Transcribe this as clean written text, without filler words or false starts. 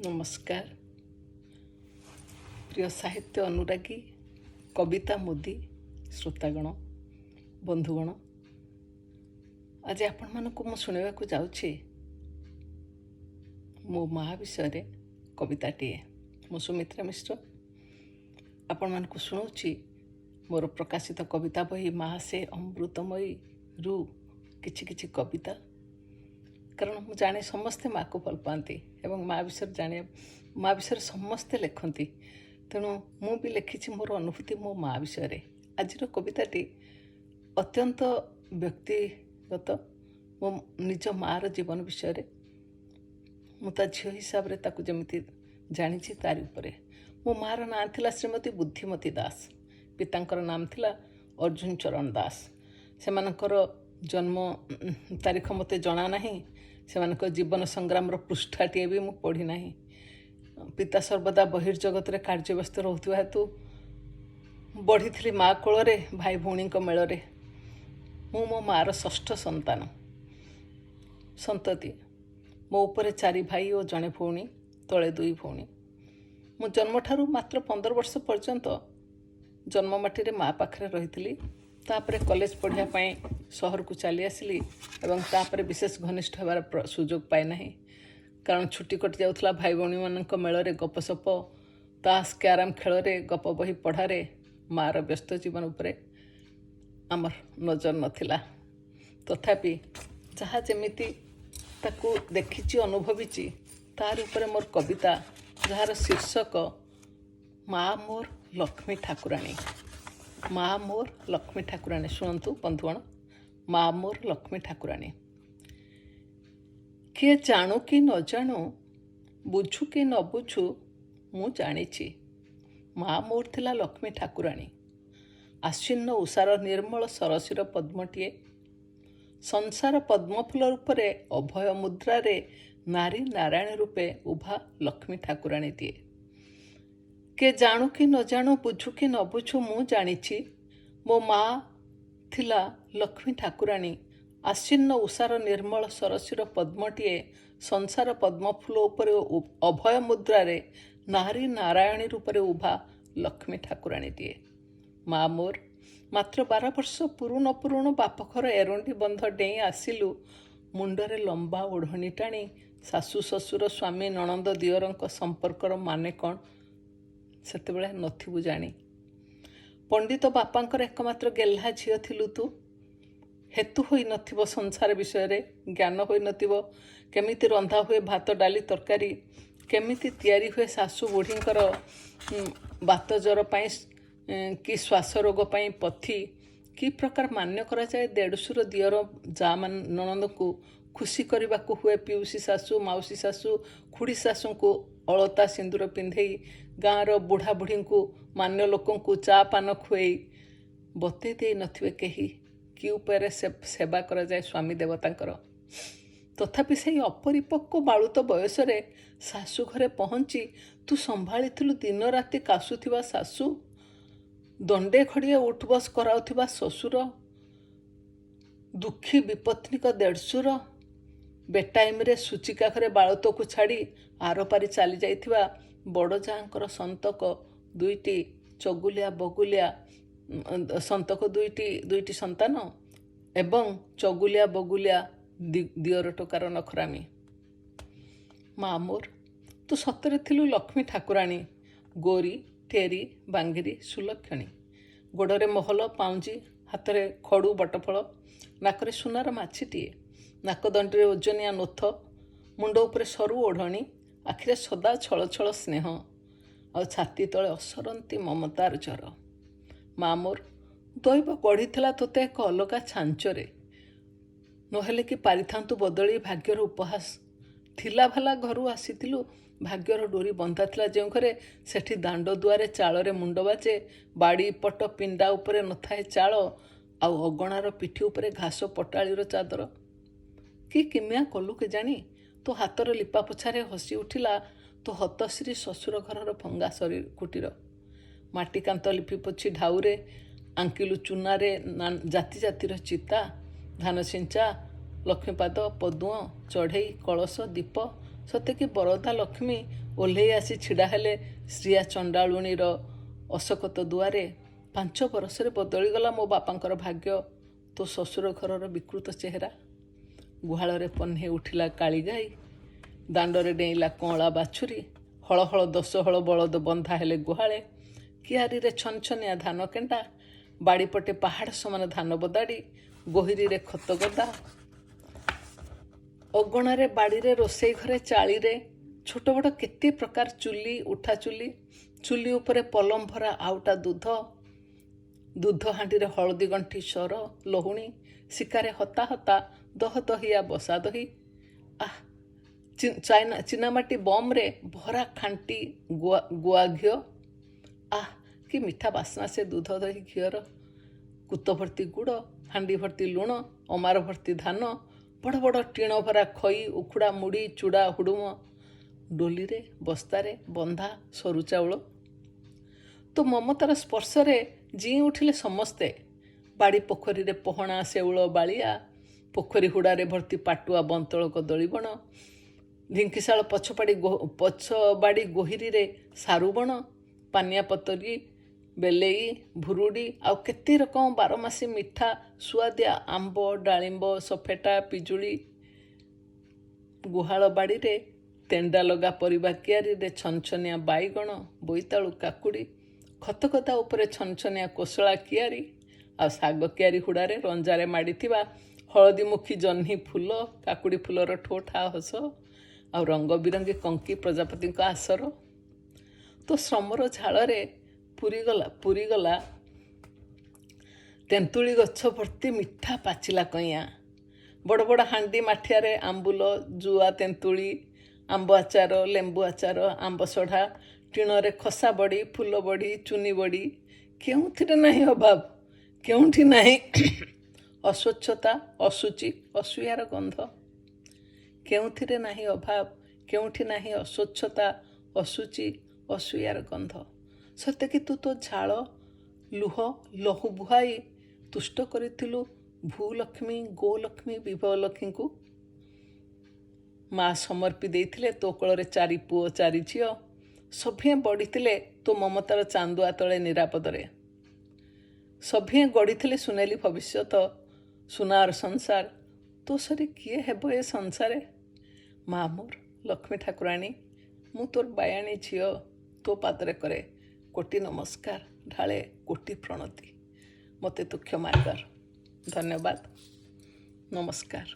नमस्कार प्रिय साहित्य अनुरागी कविता मोदी श्रोतागण बंधुगण आज आपण मानक मु शुणवाक जाऊँगी मो माँ विषय कविताटे मु सुमित्रा मिश्र आपण मानक शुणाऊँगी मोर प्रकाशित कविता बही माँ से अमृतमयी रु किछि किछि कविता कारण मुझे जाने समस्ते माँ को भल पाती एवं माँ विषय जाने माँ विषय समस्ते लिखती तेणु मु भी लिखी मोर अनुभूति मो माँ विषय आज कविताटी अत्यंत व्यक्तिगत मो निज मार जीवन विषय मुझा झी हिसाब से ताकू जमी जानी तारी उपरे मो मार ना थिला श्रीमती बुद्धिमती दास पितांकर नाम थिला अर्जुन चरण दास सेमानकर जन्म तारीख मते जना नहीं सेमानक जीवन संग्राम पृष्ठाटे भी मु पढ़ी ना पिता सर्वदा बहिर्जगत रे कार्य व्यस्त रोथुवा हेतु बढ़ी थी माँ कोल भाई भौणी मेल मु मो मार षष्ठ संतान संतति मो उपरे 4 भाई और जड़े भौणी तले 2 भौणी मु जन्म ठारू मात्र 15 वर्ष पर्यंत जन्ममाटी रे माँ पाखरे रही तापरे कॉलेज पढ़ाई सहर को चली आसली एवं तापरे विशेष घनिष्ठ होवार सुजोग पाए ना कारण छुट्टी कटि जाउथला भाई भौणी मानक मेल गपसप ताश क्यारम खेल गप बही पढ़ारे मार व्यस्त जीवन उपरे आमर नजर नथिला तथापि जहाँ जमिति ताकू देखिची अनुभवीची तार उपरे मोर कविता जार शीर्षक माँ मोर लक्ष्मी ठाकुराणी माँ मोर लक्ष्मी ठाकुराणी शुणु बंधुगण माँ मोर लक्ष्मी ठाकुराणी किए जानू कि न जानू बुझु कि न बुझु मु जानिछि माँ मोर थिला लक्ष्मी ठाकुराणी आश्विन उषार निर्मल सरसीर पद्मटीए संसार पद्मफूल रूपरे अभय मुद्रारे नारी नारायण रूपे उभा लक्ष्मी ठाकुराणीटीए के जानू कि न जानू बुझु कि न बुझु मु जानिछि मो माँ थिला लक्ष्मी ठाकुराणी आश्विन उषार निर्मल सरसीर पद्मटीए संसार पद्मफूल उपरे अभय मुद्रारे नारी नारायणी रूपरे उभा लक्ष्मी ठाकुराणीटीए माँ मोर मात्र 12 वर्ष पुरुण बापघर एरंडी बंध डेई आसिलु मुंडरे लंबा ओढ़णी टाणी शाशु शशुर स्वामी नणंद दिअरंक संपर्कर माने कौन सेते बेले नथिबु जानी पंडित बापांकर एकमात्र गेल्हा झियो थिलु तू हेतु होई नथिबो संसार विषय रे ज्ञान होई नथिबो केमिति रंधा हुए भात डाली तरकारी केमिति तैयारी हुए सासु बुढ़ींकर बात जर पाई कि श्वास रोग पाई पथी कि प्रकार मान्य करा जाए देढ़शुर दियर जा मान ननंद को खुशी करने को हुए पिउसी सासु माउसी सासु खुड़ी सासु को अलता सिंदूर पिंधेई गाँवर बुढ़ा बुढ़ी को मान्य लोकों को चा पान खुएई बते दे नथिबे कही कि उपाय सेवा करा जाए स्वामी देवतांकर तथापि से अपरिपक्व बालुत बयस शाशु घरे पहुँची तू संभाली दिन राति काशुथिबा शाशु दंडे खड़िए उठ बस कराउथिबा ससुर दुखी विपत्निक देढ़शुर बेटाइम रे सूचिका घरे बालुत को छाड़ी आर पारी चली जाइथिबा बड़ जांकर संतक 2टी चगुलिया बगुलिया संतक 2टी संतान एवं चगुलिया बगुलिया दियर टोकार नखरामी माँ मोर तू सतरे थिलु लक्ष्मी ठाकुराणी गोरी टेरी बांगिरी सुलक्षणी गोड़े महल पाउंजी हाथ में खड़ू बटफल नाकरे सुनार माछीटीए नाकदंडी ओजनिया नोथ मुंड उपरे सरु ओढ़णी आखिरे सदा छल छल स्नेह आ छाती तले असरंती ममतार जर माँ मोर दैव गढ़ी तोते एक अलगा छांचरे नहेले कि पारिथांतु बदली भाग्यर उपहास थिला भाला घरू आसीथिलु भाग्यर डोरी बंधा थिला जो घरे सेठी दांड दुआरे चाଳରେ मुंड बाजे बाड़ी पट पिंडा उपरे नथाए चाଳ आउ अगणार पिठी उपरे घास पटाळीर चादर कि किमिया कलु के जानी तो हातर लिपा पोछारे हसी उठिला तो हतश्री शशुर घरर भंगा शरीर कुटीर माटी कांत लिपि पोछि ढाउरे आंकिलु चुनारे जाति जातिर चिता धान सिंचा लक्ष्मीपाद पदुआ चढ़ई कलश दीप ସତେକି ବରଦା ଲକ୍ଷ୍ମୀ ଓହ୍ଲେଇ ଆସି ଛିଡ଼ା ହେଲେ ଶ୍ରିୟା ଚଣ୍ଡାଳୁଣୀର ଅଶୋକତ ଦୁଆରେ। 5 ବରଷରେ ବଦଳିଗଲା ମୋ ବାପାଙ୍କର ଭାଗ୍ୟ। ତୋ ଶ୍ୱଶୁର ଘରର ବିକୃତ ଚେହେରା। ଗୁହାଳରେ ପହ୍ନେ ଉଠିଲା କାଳିଗାଈ, ଦାଣ୍ଡରେ ଡେଇଁଲା କଅଁଳା ବାଛୁରୀ। ହଳ ହଳ 10 ହଳ ବଳଦ ବନ୍ଧା ହେଲେ ଗୁହାଳେ। କିଆରୀରେ ଛନଛନିଆ ଧାନ କେଣ୍ଡା, ବାଡ଼ିପଟେ ପାହାଡ଼ ସମାନ ଧାନ ବଦାଡ଼ି, ଗୋହିରୀରେ ଖତ ଗଦା। ଅଗଣାରେ ବାଡ଼ିରେ ରୋଷେଇ ଘରେ ଚାଳିରେ ଛୋଟ ବଡ଼ କେତେ ପ୍ରକାର ଚୁଲି, ଉଠା ଚୁଲି। ଚୁଲି ଉପରେ ପଲମ ଭରା ଆଉଟା ଦୁଧ ହାଣ୍ଡିରେ ହଳଦୀ ଗଣ୍ଠି ସର ଲହୁଣୀ। ଶିକାରେ ହତା ହତା ଦହ ଦହିଆ ବସା ଦହି। ଚିନାମାଟି ବମ୍ରେ ଭରା ଖାଣ୍ଟି ଗୁଆ ଘିଅ। କି ମିଠା ବାସ୍ନା ସେ ଦୁଧ ଦହି ଘିଅର। କୁତ ଭର୍ତ୍ତି ଗୁଡ଼, ହାଣ୍ଡି ଭର୍ତ୍ତି ଲୁଣ, ଅମାର ଭର୍ତ୍ତି ଧାନ, ବଡ଼ ବଡ଼ ଟିଣ ଭରା ଖଇ, ଉଖୁଡ଼ା ମୁଢ଼ି, ଚୁଡ଼ା ହୁଡ଼ୁମ। ଡୋଲିରେ ବସ୍ତାରେ ବନ୍ଧା ସରୁ ଚାଉଳ। ତୋ ମମତାର ସ୍ପର୍ଶରେ ଜିଇଁ ଉଠିଲେ ସମସ୍ତେ। ବାଡ଼ି ପୋଖରୀରେ ପହଣା ଶେଉଳ ବାଳିଆ, ପୋଖରୀ ହୁଡ଼ାରେ ଭର୍ତ୍ତି ପାଟୁଆ ବନ୍ତଳ କଦଳୀ ବଣ। ଢିଙ୍କିଶାଳ ପଛବାଡ଼ି ଗୋହିରୀରେ ସାରୁବଣ, ପାନିଆ ପତରୀ, ବେଲେଇ, ଭୁରୁଡ଼ି, ଆଉ କେତେ ରକମ ବାରମାସୀ ମିଠା ସୁଆଦିଆ ଆମ୍ବ, ଡାଳିମ୍ବ, ସଫେଟା, ପିଜୁଳି। ଗୁହାଳ ବାଡ଼ିରେ ତେଣ୍ଡା ଲଗା ପରିବା କିଆରୀରେ ଛନଛନିଆ ବାଇଗଣ, ବୋଇତାଳୁ, କାକୁଡ଼ି। ଖତଗଦା ଉପରେ ଛନଛନିଆ କୋଶଳା କିଆରୀ, ଆଉ ଶାଗ କିଆରୀ ହୁଡ଼ାରେ ରଞ୍ଜାରେ ମାଡ଼ିଥିବା ହଳଦୀମୁଖୀ ଜହ୍ନି ଫୁଲ, କାକୁଡ଼ି ଫୁଲର ଠୋଠା ହସ, ଆଉ ରଙ୍ଗ ବିରଙ୍ଗୀ କଙ୍କି ପ୍ରଜାପତିଙ୍କ ଆସର। ତୋ ଶ୍ରମର ଝାଳରେ ପୁରିଗଲା ତେନ୍ତୁଳି ଗଛ ଭର୍ତ୍ତି ମିଠା ପାଚିଲା କଇଁଆ। ବଡ଼ ବଡ଼ ହାଣ୍ଡି ମାଠିଆରେ ଆମ୍ବୁଲ, ଜୁଆ ତେନ୍ତୁଳି, ଆମ୍ବ ଆଚାର, ଲେମ୍ବୁ ଆଚାର, ଆମ୍ବ ସଢ଼ା। ଟିଣରେ ଖସା ବଡ଼ି, ଫୁଲ ବଡ଼ି, ଚୁନି ବଡ଼ି। କେଉଁଥିରେ ନାହିଁ ଅଭାବ, କେଉଁଠି ନାହିଁ ଅସ୍ୱଚ୍ଛତା, ଅଶୁଚି, ଅସୂୟାର ଗନ୍ଧ। କେଉଁଥିରେ ନାହିଁ ଅଭାବ, କେଉଁଠି ନାହିଁ ଅସ୍ୱଚ୍ଛତା, ଅଶୁଚି, ଅସୂୟାର ଗନ୍ଧ। ସତେକି ତୁ ତୋ ଝାଳ, ଲୁହ, ଲହୁ ବୁହାଇ ତୁଷ୍ଟ କରିଥିଲୁ ଭୂଲକ୍ଷ୍ମୀ, ଗୋଲକ୍ଷ୍ମୀ, ବିଭବଲକ୍ଷ୍ମୀଙ୍କୁ। ମା ସମର୍ପି ଦେଇଥିଲେ ତୋ କୋଳରେ 4 ପୁଅ 4 ଝିଅ। ସଭିଏଁ ବଢ଼ିଥିଲେ ତୋ ମମତାର ଚାନ୍ଦୁଆ ତଳେ ନିରାପଦରେ। ସଭିଏଁ ଗଢ଼ିଥିଲେ ସୁନେଲି ଭବିଷ୍ୟତ, ସୁନାର ସଂସାର। ତୋ ସରି କିଏ ହେବ ଏ ସଂସାରେ? ମା ମୋର ଲକ୍ଷ୍ମୀ ଠାକୁରାଣୀ, ମୁଁ ତୋର ବାୟାଣୀ ଝିଅ। ତୋ ପାଦରେ କରେ କୋଟି ନମସ୍କାର, ଢାଳେ କୋଟି ପ୍ରଣତି। ମୋତେ ତୁ କ୍ଷମା କର। ଧନ୍ୟବାଦ, ନମସ୍କାର।